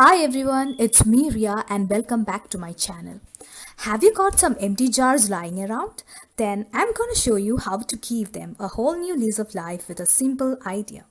Hi everyone, it's me Ria and welcome back to my channel. Have you got some empty jars lying around? Then I'm gonna show you how to give them a whole new lease of life with a simple idea.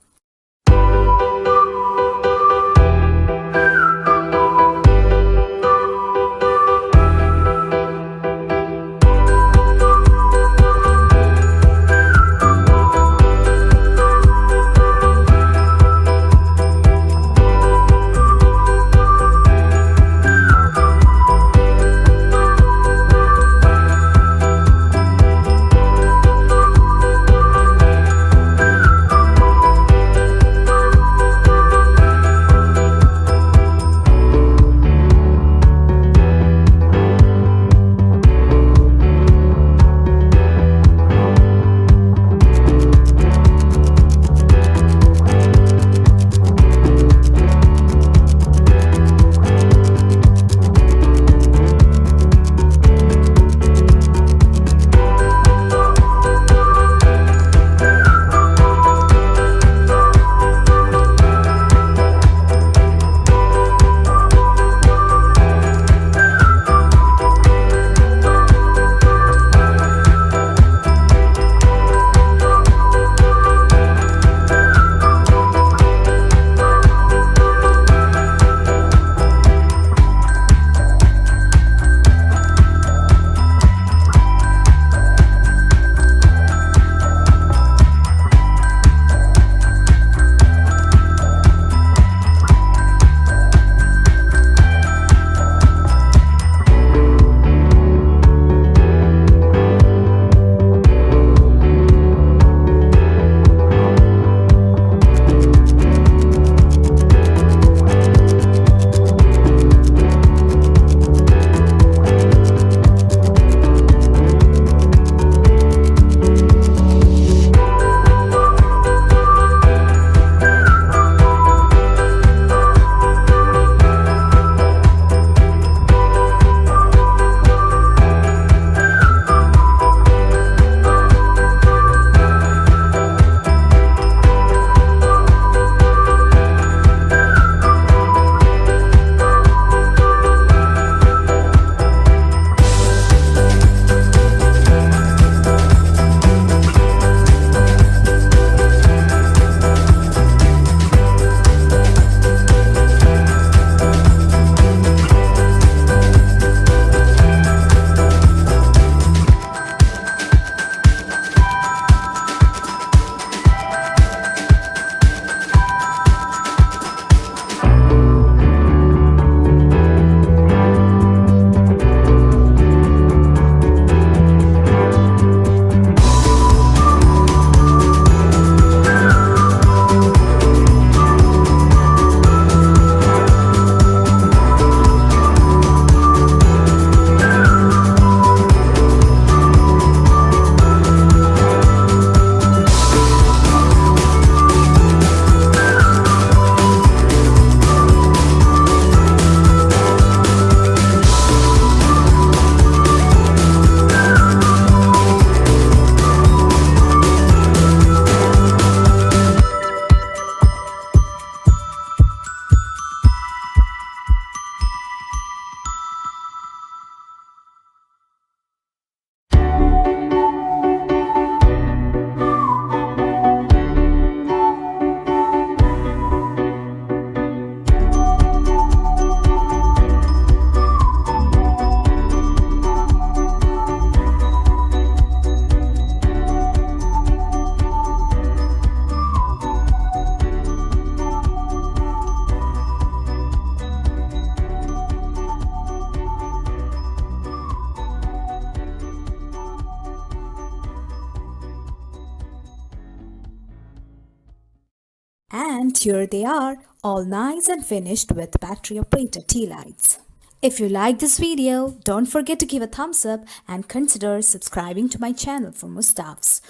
And here they are, all nice and finished with battery operated tea lights. If you like this video, don't forget to give a thumbs up and consider subscribing to my channel for more stuffs.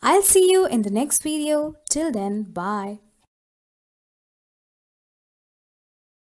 I'll see you in the next video. Till then, bye.